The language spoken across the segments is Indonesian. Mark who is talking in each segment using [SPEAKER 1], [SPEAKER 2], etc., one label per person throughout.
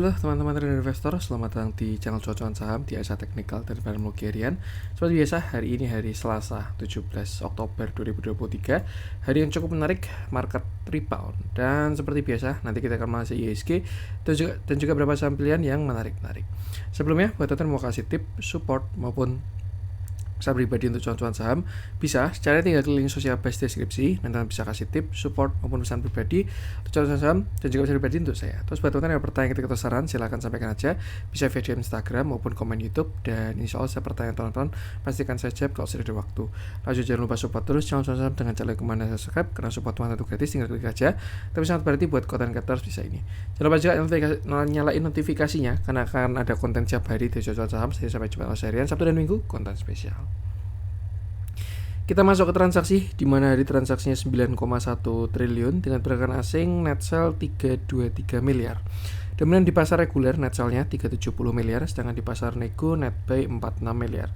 [SPEAKER 1] Halo teman-teman trader investor, selamat datang di channel cuan saham di Asa Teknikal dari Barang Harian. Seperti biasa, hari ini hari Selasa 17 Oktober 2023, hari yang cukup menarik, market rebound. Dan seperti biasa, nanti kita akan mengasih ISG dan juga beberapa saham pilihan yang menarik-menarik. Sebelumnya, buat teman-teman mau kasih tip, support maupun saya pribadi untuk cuan-cuan saham, bisa secara tinggal klik link sosial base deskripsi, dan teman bisa kasih tip, support maupun pesan pribadi untuk cuan-cuan saham dan juga pesan pribadi untuk saya. Terus buat teman-teman yang pertanyaan ketika saran, silahkan sampaikan aja, bisa via DM Instagram maupun komen YouTube, dan insya Allah saya pertanyaan teman-teman pastikan saya jawab kalau sudah ada waktu. Lanjut, jangan lupa support terus cuan-cuan saham dengan cara kemana subscribe, karena support teman itu gratis, tinggal klik aja. Tapi sangat berarti buat konten creators bisa ini. Jangan lupa juga nyalain notifikasinya, karena akan ada konten tiap hari di cuan-cuan saham. Saya sampai jumpa harian Sabtu dan Minggu, konten spesial. Kita masuk ke transaksi, di mana hari transaksinya 9,1 triliun dengan pergerakan asing net sell 323 miliar. Kemudian di pasar reguler net sell-nya 370 miliar, sedangkan di pasar nego net buy 46 miliar.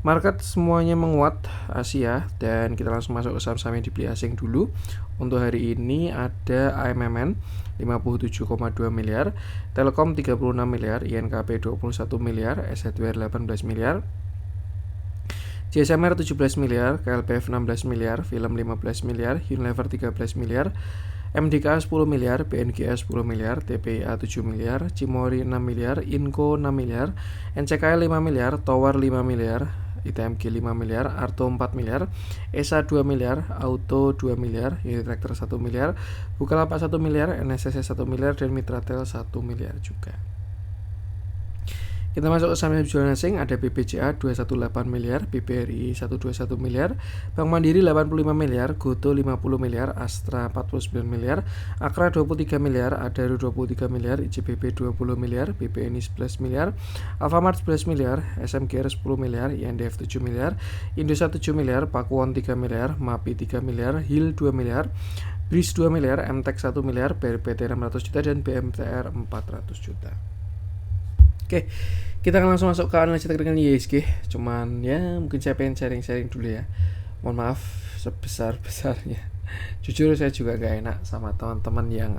[SPEAKER 1] Market semuanya menguat Asia, dan kita langsung masuk ke saham-saham yang dibeli asing dulu. Untuk hari ini ada AMMN 57,2 miliar, Telkom 36 miliar, INKP 21 miliar, SHWR 18 miliar, CSMR 17 miliar, KLPF 16 miliar, Film 15 miliar, Unilever 13 miliar, MDK 10 miliar, BNGA 10 miliar, TPIA 7 miliar, Cimori 6 miliar, Inco 6 miliar, NCKL 5 miliar, Tower 5 miliar, ITMG 5 miliar, Arto 4 miliar, ESA 2 miliar, Auto 2 miliar, Unitractor 1 miliar, Bukalapak 1 miliar, NSSC 1 miliar, dan Mitratel 1 miliar juga. Kita masuk ke saham jualan asing, ada BBCA 218 miliar, BBRI 121 miliar, Bank Mandiri 85 miliar, Goto 50 miliar, Astra 49 miliar, Akra 23 miliar, Adaro 23 miliar, ICBP 20 miliar, BPNI 11 miliar, Alfamart 11 miliar, SMGR 10 miliar, INDF 7 miliar, Indosat 7 miliar, Pakuwon 3 miliar, MAPI 3 miliar, HIL 2 miliar, BRIS 2 miliar, MTEK 1 miliar, BRPT 600 juta, dan BMTR 400 juta. Oke, kita akan langsung masuk ke analisis teknikal ISG. Cuman ya mungkin saya pengen sharing-sharing dulu ya. Mohon maaf sebesar-besarnya. Jujur saya juga gak enak sama teman-teman yang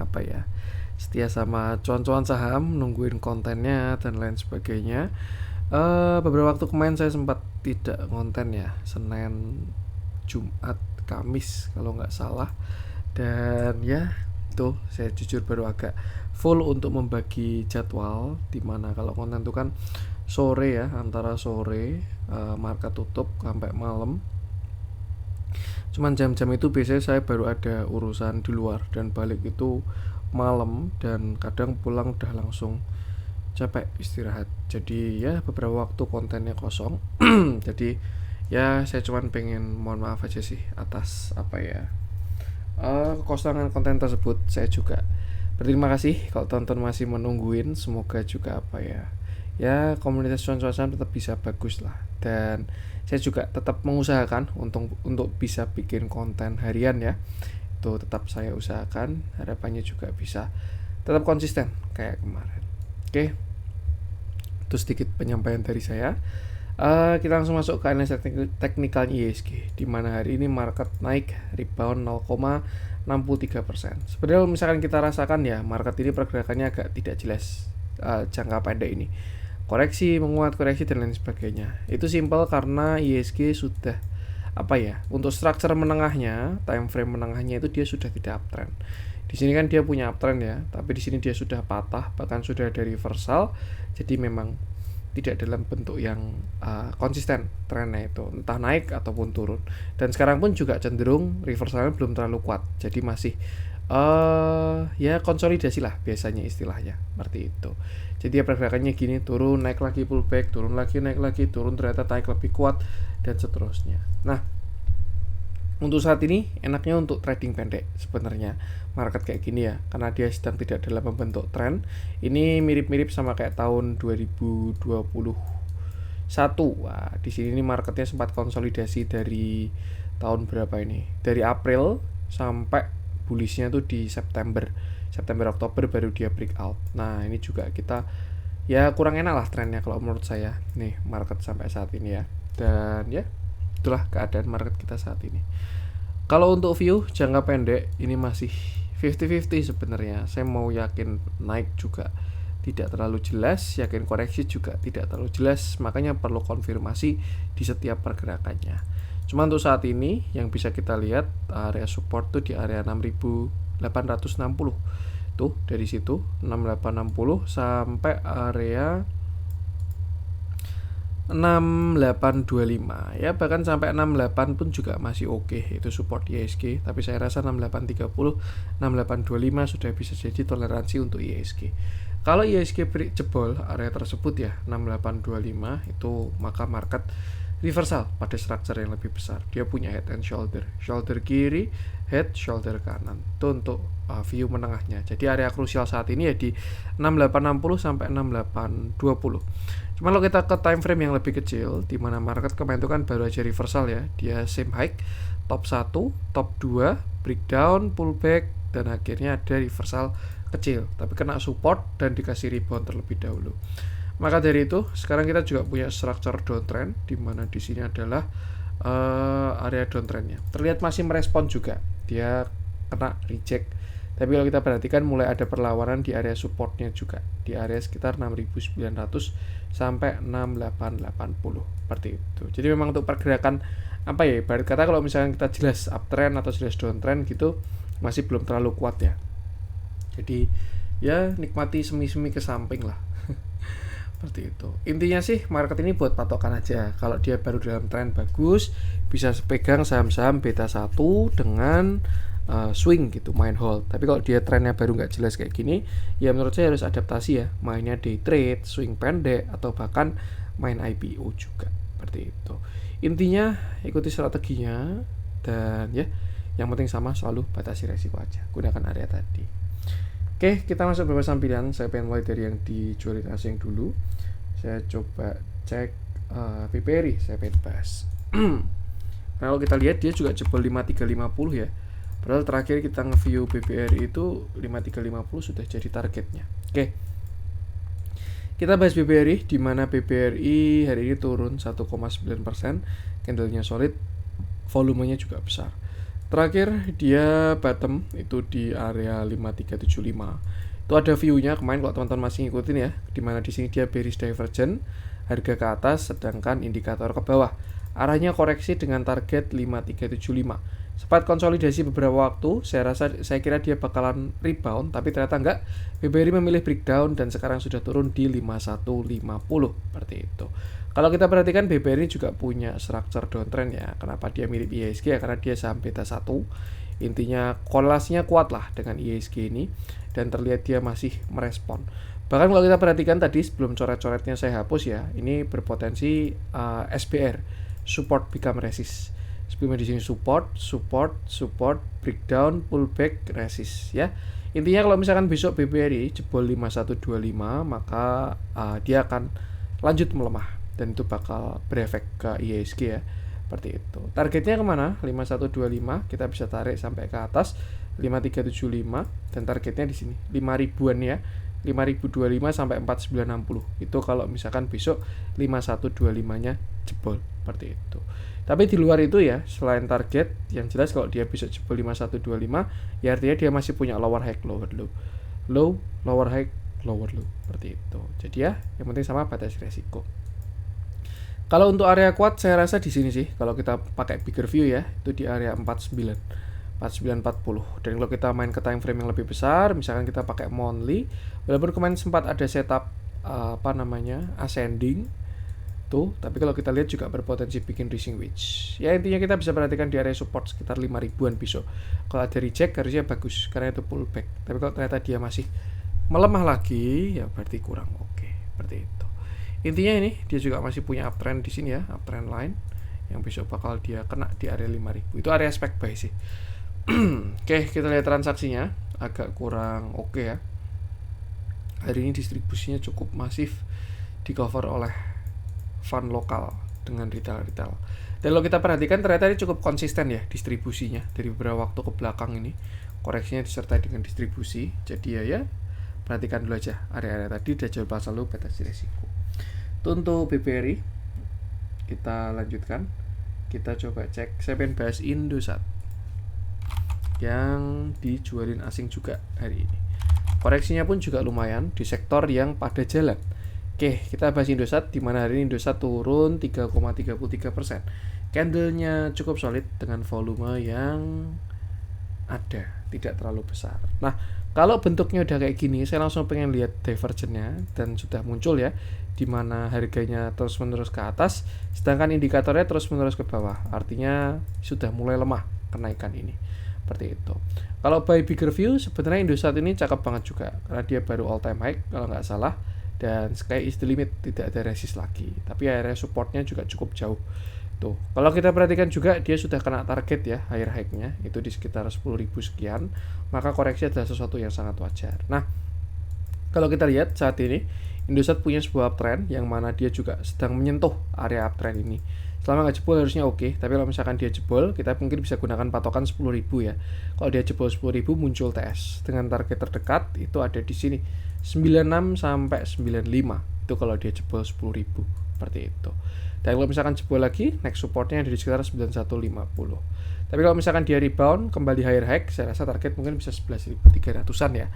[SPEAKER 1] setia sama cuan-cuan saham, nungguin kontennya dan lain sebagainya. Beberapa waktu kemarin saya sempat tidak konten ya, Senin, Jumat, Kamis kalau nggak salah. Dan ya itu saya jujur baru agak full untuk membagi jadwal, dimana kalau konten itu kan sore ya, antara sore market tutup sampai malam. Cuman jam-jam itu biasanya saya baru ada urusan di luar, dan balik itu malam, dan kadang pulang udah langsung capek istirahat. Jadi ya beberapa waktu kontennya kosong. Jadi ya saya cuman pengen mohon maaf aja sih atas kekosongan konten tersebut. Saya juga berterima kasih kalau tonton masih menungguin. Semoga juga ya komunitas cuan-cuan saham tetap bisa bagus lah, dan saya juga tetap mengusahakan untuk bisa bikin konten harian ya. Itu tetap saya usahakan, harapannya juga bisa tetap konsisten kayak kemarin. Oke, itu sedikit penyampaian dari saya. Kita langsung masuk ke analisis teknikal ISG, di mana hari ini market naik rebound 0,63%. Sebenarnya misalkan kita rasakan ya, market ini pergerakannya agak tidak jelas jangka pendek ini. Koreksi, menguat, koreksi, dan lain sebagainya. Itu simpel karena ISG sudah untuk struktur menengahnya, time frame menengahnya itu dia sudah tidak uptrend. Di sini kan dia punya uptrend ya, tapi di sini dia sudah patah, bahkan sudah ada reversal. Jadi memang tidak dalam bentuk yang konsisten trennya itu, entah naik ataupun turun. Dan sekarang pun juga cenderung reversalnya belum terlalu kuat. Jadi masih ya konsolidasi lah biasanya istilahnya, seperti itu. Jadi ya pergerakannya gini, turun, naik lagi, pullback, turun lagi, naik lagi, turun, ternyata naik lebih kuat, dan seterusnya. Nah, untuk saat ini enaknya untuk trading pendek sebenarnya market kayak gini ya, karena dia sedang tidak dalam membentuk tren. Ini mirip-mirip sama kayak tahun 2021. Wah, di sini marketnya sempat konsolidasi dari tahun berapa ini? Dari April sampai bullishnya tuh di September Oktober baru dia breakout. Nah, ini juga kita ya kurang enak lah trennya kalau menurut saya nih market sampai saat ini ya. Dan ya itulah keadaan market kita saat ini. Kalau untuk view jangka pendek ini masih 50-50 sebenarnya. Saya mau yakin naik juga, tidak terlalu jelas, yakin koreksi juga tidak terlalu jelas, makanya perlu konfirmasi di setiap pergerakannya. Cuma untuk saat ini yang bisa kita lihat area support tuh di area 6860. Tuh dari situ 6860 sampai area 6825 ya, bahkan sampai 68 pun juga masih oke, itu support IHSG. Tapi saya rasa 6830, 6825 sudah bisa jadi toleransi untuk IHSG. Kalau IHSG jebol area tersebut ya 6825 itu, maka market reversal pada structure yang lebih besar. Dia punya head and shoulder, shoulder kiri, head, shoulder kanan. Itu untuk view menengahnya. Jadi area krusial saat ini ya di 6860 sampai 6820. Cuma kalau kita ke time frame yang lebih kecil, di mana market kemarin itu kan baru aja reversal ya, dia same high, top 1, top 2, breakdown, pullback, dan akhirnya ada reversal kecil, tapi kena support dan dikasih rebound terlebih dahulu. Maka dari itu, sekarang kita juga punya structure downtrend, di mana di sini adalah area downtrendnya. Terlihat masih merespon juga, dia kena reject. Tapi kalau kita perhatikan mulai ada perlawanan di area supportnya juga, di area sekitar 6.900 sampai 6.880 seperti itu. Jadi memang untuk pergerakan apa ya, ibarat kata kalau misalnya kita jelas uptrend atau jelas downtrend gitu masih belum terlalu kuat ya. Jadi ya nikmati semi-semi ke samping lah. Seperti itu. Intinya sih market ini buat patokan aja. Kalau dia baru dalam tren bagus, bisa pegang saham-saham beta 1 dengan swing gitu, main hold. Tapi kalau dia trennya baru nggak jelas kayak gini, ya menurut saya harus adaptasi ya, mainnya day trade, swing pendek, atau bahkan main IPO juga. Seperti itu. Intinya ikuti strateginya, dan ya yang penting sama, selalu batasi resiko aja, gunakan area tadi. Oke, kita masuk beberapa saham pilihan. Saya pengen mulai dari yang dijualin asing dulu. Saya coba cek BBRI, saya pengen bahas. Kalau kita lihat dia juga jebol 5350 ya. Padahal terakhir kita nge-view BBRI itu 5350 sudah jadi targetnya. Oke. Kita bahas BBRI, di mana BBRI hari ini turun 1,9%, candlenya solid, volumenya juga besar. Terakhir dia bottom itu di area 5375. Itu ada view-nya kemarin kalau teman-teman masih ngikutin ya, di mana di sini dia bearish divergent, harga ke atas sedangkan indikator ke bawah. Arahnya koreksi dengan target 5375. Sempat konsolidasi beberapa waktu, saya kira dia bakalan rebound, tapi ternyata enggak. BBRI memilih breakdown dan sekarang sudah turun di 5150 seperti itu. Kalau kita perhatikan BBRI juga punya structure downtrend ya. Kenapa dia mirip IHSG ya? Karena dia saham beta 1. Intinya korelasinya kuat lah dengan IHSG ini, dan terlihat dia masih merespon. Bahkan kalau kita perhatikan tadi sebelum coret-coretnya saya hapus ya, ini berpotensi SBR, support become resist. Sebelumnya di sini support, breakdown, pullback, resist ya. Intinya kalau misalkan besok BBRI jebol 5125, maka dia akan lanjut melemah, dan itu bakal berefek ke IHSG ya. Seperti itu. Targetnya kemana? 5125, kita bisa tarik sampai ke atas 5375, dan targetnya di sini 5000-an ya. 5025 sampai 4960. Itu kalau misalkan besok 5125-nya jebol seperti itu. Tapi di luar itu ya, selain target, yang jelas kalau dia besok jebol 5125, ya artinya dia masih punya lower high, lower low. Low, lower high, lower low. Seperti itu. Jadi ya, yang penting sama batasi resiko. Kalau untuk area kuat saya rasa di sini sih. Kalau kita pakai bigger view ya, itu di area 4940. Dan kalau kita main ke time frame yang lebih besar, misalkan kita pakai monthly, walaupun kemarin sempat ada setup ascending tuh, tapi kalau kita lihat juga berpotensi bikin rising wedge. Ya intinya kita bisa perhatikan di area support sekitar 5000-an besok. Kalau ada reject harusnya bagus karena itu pullback. Tapi kalau ternyata dia masih melemah lagi, ya berarti kurang oke. Seperti itu. Intinya ini dia juga masih punya uptrend di sini ya, uptrend line yang besok bakal dia kena di area 5000. Itu area spec buy sih. Oke, kita lihat transaksinya agak kurang oke ya. Hari ini distribusinya cukup masif, di cover oleh fund lokal dengan retail. Dan kalau kita perhatikan ternyata ini cukup konsisten ya distribusinya dari beberapa waktu ke belakang ini. Koreksinya disertai dengan distribusi. Jadi ya perhatikan dulu aja area-area tadi, dan jual pasal lu batasi resiko. Untuk BBRI kita lanjutkan. Kita coba cek, saya pengen bahas Indosat yang dijualin asing juga hari ini. koreksinya pun juga lumayan di sektor yang pada jalan. Oke, kita bahas Indosat, di mana hari ini Indosat turun 3,33%. Candlenya cukup solid dengan volume yang ada, tidak terlalu besar. Nah, kalau bentuknya udah kayak gini, saya langsung pengen lihat divergennya, dan sudah muncul ya, di mana harganya terus-menerus ke atas, sedangkan indikatornya terus-menerus ke bawah. Artinya sudah mulai lemah kenaikan ini. Seperti itu. Kalau by bigger view, sebenarnya Indosat ini cakep banget juga, karena dia baru all time high kalau nggak salah, dan sky is the limit, tidak ada resist lagi. Tapi area supportnya juga cukup jauh. Tuh, kalau kita perhatikan juga dia sudah kena target ya, higher high-nya itu di sekitar 10.000 sekian, maka koreksi adalah sesuatu yang sangat wajar. Nah, kalau kita lihat saat ini Indosat punya sebuah uptrend yang mana dia juga sedang menyentuh area uptrend ini. Selama nggak jebol harusnya oke, tapi kalau misalkan dia jebol, kita mungkin bisa gunakan patokan 10.000 ya. Kalau dia jebol 10.000 muncul TS dengan target terdekat itu ada di sini 96 sampai 95. Itu kalau dia jebol 10.000 seperti itu. Dan kalau misalkan jebol lagi, next supportnya ada di sekitar 9150. Tapi kalau misalkan dia rebound kembali higher high, saya rasa target mungkin bisa 11.300-an ya.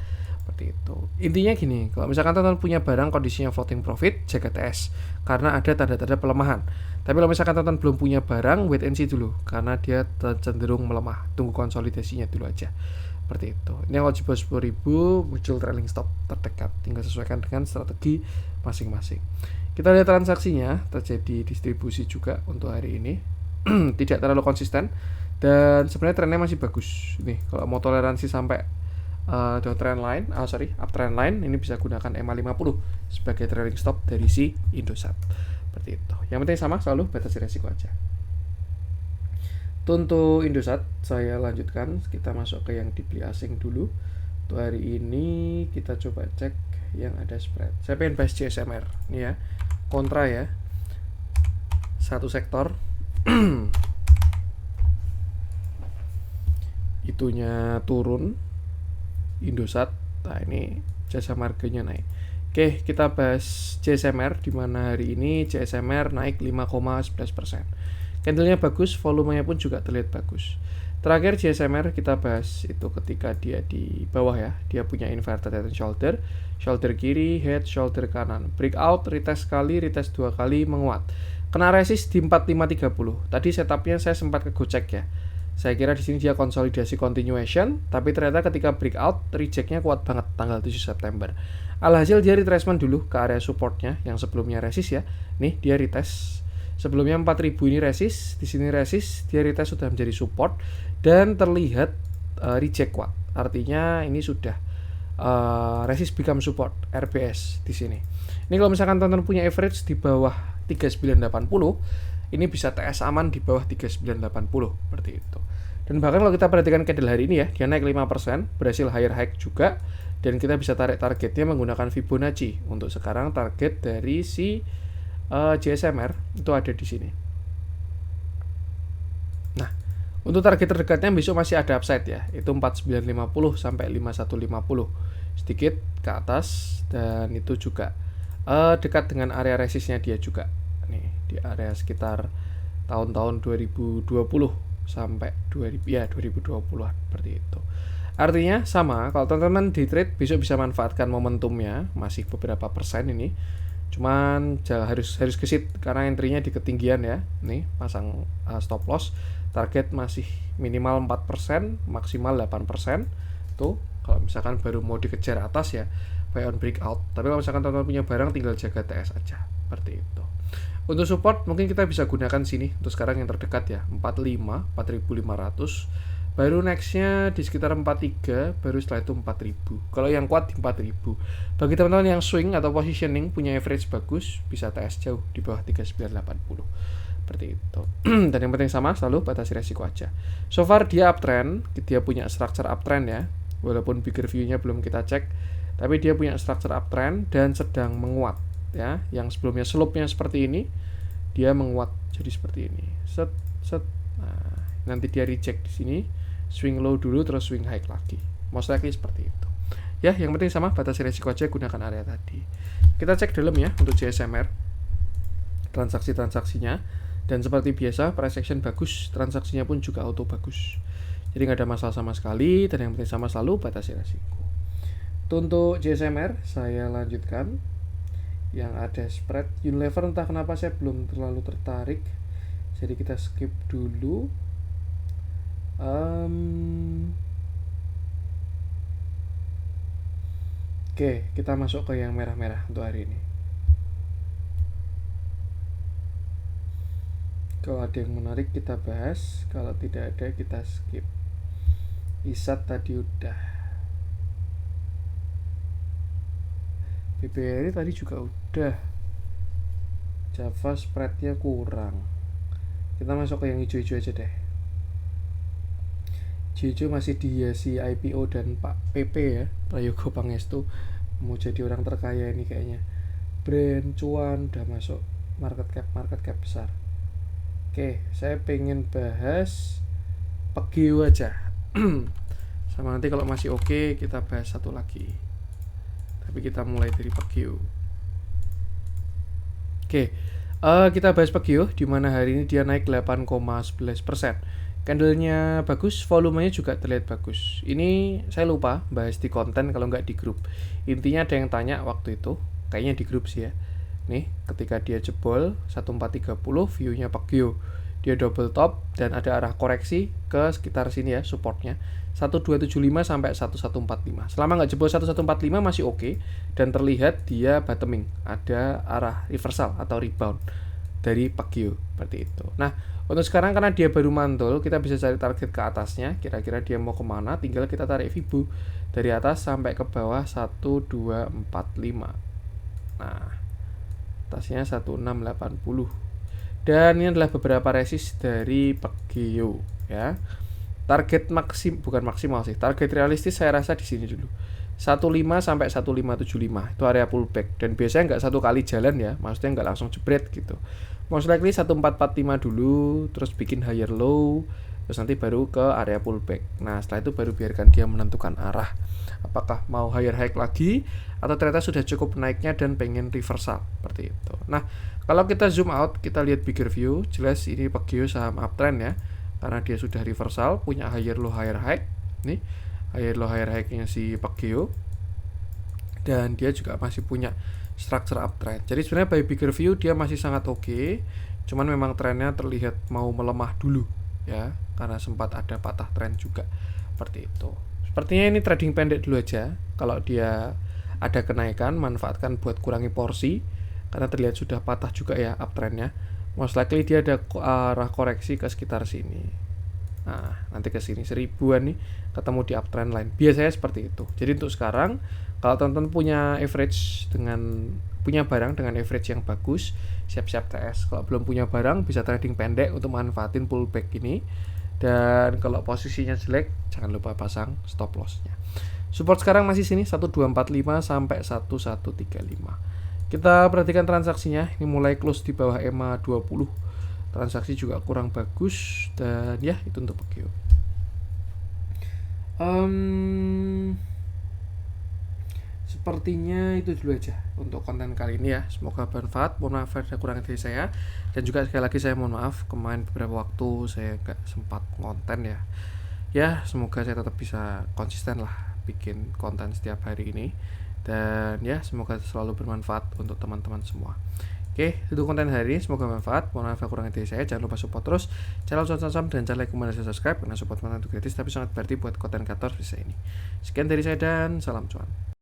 [SPEAKER 1] Seperti itu. Intinya gini, kalau misalkan teman-teman punya barang kondisinya floating profit, jaga TS karena ada tanda-tanda pelemahan. Tapi kalau misalkan teman-teman belum punya barang, wait and see dulu karena dia cenderung melemah. Tunggu konsolidasinya dulu aja. Seperti itu. Ini kalau jebol 10.000 muncul trailing stop terdekat. Tinggal sesuaikan dengan strategi masing-masing. Kita lihat transaksinya, terjadi distribusi juga untuk hari ini. Tidak terlalu konsisten dan sebenarnya trennya masih bagus. Nih, kalau mau toleransi sampai downtrend line, uptrend line, ini bisa gunakan EMA 50 sebagai trailing stop dari si Indosat. Seperti itu. Yang penting sama, selalu batasi resiko aja. Untuk Indosat, saya lanjutkan. Kita masuk ke yang dibeli asing dulu. Untuk hari ini kita coba cek yang ada spread. Saya pengen bahas CSMR ini ya, kontra ya, satu sektor itunya turun, Indosat, nah ini jasa marganya naik. Oke, kita bahas CSMR, di mana hari ini CSMR naik 5,11%. Candlenya bagus, volumenya pun juga terlihat bagus. Terakhir CSMR kita bahas itu ketika dia di bawah ya, dia punya inverted head and shoulder, shoulder kiri, head, shoulder kanan, breakout, retest sekali, retest 2 kali, menguat. Kena resist di 4530. Tadi setupnya saya sempat kegocek ya. Saya kira di sini dia konsolidasi continuation, tapi ternyata ketika breakout rejectnya kuat banget tanggal 7 September. Alhasil dia retracement dulu ke area supportnya yang sebelumnya resist ya. Nih dia retest. Sebelumnya 4000 ini resist, di sini resist, dia retest sudah menjadi support dan terlihat reject kuat. Artinya ini sudah resist become support, RBS di sini. Ini kalau misalkan teman-teman punya average di bawah 3980, ini bisa TS aman di bawah 3980 seperti itu. Dan bahkan kalau kita perhatikan candle hari ini ya, dia naik 5%, berhasil higher high juga, dan kita bisa tarik targetnya menggunakan Fibonacci. Untuk sekarang target dari si JSMR itu ada di sini. Nah, untuk target terdekatnya besok masih ada upside ya, itu 4950 sampai 5150, sedikit ke atas, dan itu juga dekat dengan area resistnya dia juga. Nih, di area sekitar tahun-tahun 2020 sampai 2020-an seperti itu. Artinya sama, kalau teman-teman di trade besok bisa manfaatkan momentumnya, masih beberapa persen ini. Cuman harus gesit karena entry-nya di ketinggian ya. Nih, pasang stop loss. Target masih minimal 4%, maksimal 8%. Tuh, kalau misalkan baru mau dikejar atas ya, buy on breakout. Tapi kalau misalkan teman-teman punya barang tinggal jaga TS aja. Seperti itu. Untuk support mungkin kita bisa gunakan sini untuk sekarang yang terdekat ya, 45.500. Baru nextnya di sekitar 43, baru setelah itu 4.000. Kalau yang kuat di 4.000. Bagi teman-teman yang swing atau positioning punya average bagus, bisa TS jauh di bawah 3980. Seperti itu. Dan yang penting sama, selalu batasi resiko aja. So far dia uptrend, dia punya structure uptrend ya. Walaupun bigger view-nya belum kita cek, tapi dia punya structure uptrend dan sedang menguat ya. Yang sebelumnya slope-nya seperti ini, dia menguat jadi seperti ini. Set. Nah, nanti dia reject di sini. Swing low dulu terus swing high lagi, most likely seperti itu ya. Yang penting sama, batasi resiko aja, gunakan area tadi. Kita cek dalam ya untuk JSMR transaksinya, dan seperti biasa price action bagus, transaksinya pun juga auto bagus, jadi nggak ada masalah sama sekali. Dan yang penting sama, selalu batasi resiko. Untuk JSMR saya lanjutkan. Yang ada spread Unilever, entah kenapa saya belum terlalu tertarik, jadi kita skip dulu. Oke, kita masuk ke yang merah-merah untuk hari ini. Kalau ada yang menarik kita bahas, kalau tidak ada kita skip. ISAT tadi udah, BBRI tadi juga udah. Java spreadnya kurang. Kita masuk ke yang hijau-hijau aja deh. Hijau masih dihiasi IPO dan Pak PP ya, Prayogo Pangestu, mau jadi orang terkaya ini kayaknya. Brand cuan udah masuk market cap besar. Oke, saya pengen bahas Pegio aja. Sama nanti kalau masih oke kita bahas satu lagi. Tapi kita mulai dari Pegio. Oke, kita bahas Pegio, di mana hari ini dia naik 8,11%. Candlenya bagus, volumenya juga terlihat bagus. Ini saya lupa bahas di konten kalau nggak di grup. Intinya ada yang tanya waktu itu, kayaknya di grup sih ya. Nih, ketika dia jebol 1430 view-nya Pegio. Dia double top dan ada arah koreksi ke sekitar sini ya supportnya. 1275 sampai 1145. Selama nggak jebol 1145 masih oke dan terlihat dia bottoming, ada arah reversal atau rebound dari Pegio seperti itu. Nah, untuk sekarang karena dia baru mantul, kita bisa cari target ke atasnya, kira-kira dia mau kemana, tinggal kita tarik Fibo dari atas sampai ke bawah 1245. Nah, atasnya 1680. Dan ini adalah beberapa resist dari Pegio ya. Target bukan maksimal sih. Target realistis saya rasa di sini dulu. 15 sampai 1575 itu area pullback dan biasanya nggak satu kali jalan ya, maksudnya nggak langsung jebret gitu. Most likely 1445 dulu, terus bikin higher low, terus nanti baru ke area pullback. Nah setelah itu baru biarkan dia menentukan arah, apakah mau higher high lagi atau ternyata sudah cukup naiknya dan pengen reversal seperti itu. Nah kalau kita zoom out, kita lihat bigger view, jelas ini Pegio saham uptrend ya, karena dia sudah reversal, punya higher low higher high. Nih higher low higher high-nya si Pegio, dan dia juga masih punya structure uptrend. Jadi sebenarnya by bigger view dia masih sangat oke, cuman memang trennya terlihat mau melemah dulu ya, karena sempat ada patah tren juga seperti itu. Sepertinya ini trading pendek dulu aja. Kalau dia ada kenaikan, manfaatkan buat kurangi porsi karena terlihat sudah patah juga ya uptrendnya. Most likely dia ada arah koreksi ke sekitar sini. Nah, nanti ke sini 1000-an nih ketemu di uptrend line. Biasanya seperti itu. Jadi untuk sekarang kalau teman-teman punya barang dengan average yang bagus, siap-siap TS. Kalau belum punya barang bisa trading pendek untuk manfaatin pullback ini. Dan kalau posisinya jelek, jangan lupa pasang stop loss-nya. Support sekarang masih sini 1245 sampai 1135. Kita perhatikan transaksinya, ini mulai close di bawah EMA 20. Transaksi juga kurang bagus dan ya itu untuk Pegio. Sepertinya itu dulu aja untuk konten kali ini ya. Semoga bermanfaat. Mohon maaf ada kurang dari saya. Dan juga sekali lagi saya mohon maaf kemarin beberapa waktu saya nggak sempat konten ya. Ya semoga saya tetap bisa konsisten lah bikin konten setiap hari ini. Dan ya semoga selalu bermanfaat untuk teman-teman semua. Oke, itu konten hari ini, semoga bermanfaat. Mohon maaf kurang dari saya. Jangan lupa support terus channel Cuan Saham dan jangan like, komen, dan subscribe karena support konten itu gratis tapi sangat berarti buat konten kreator bisa ini. Sekian dari saya dan salam cuan.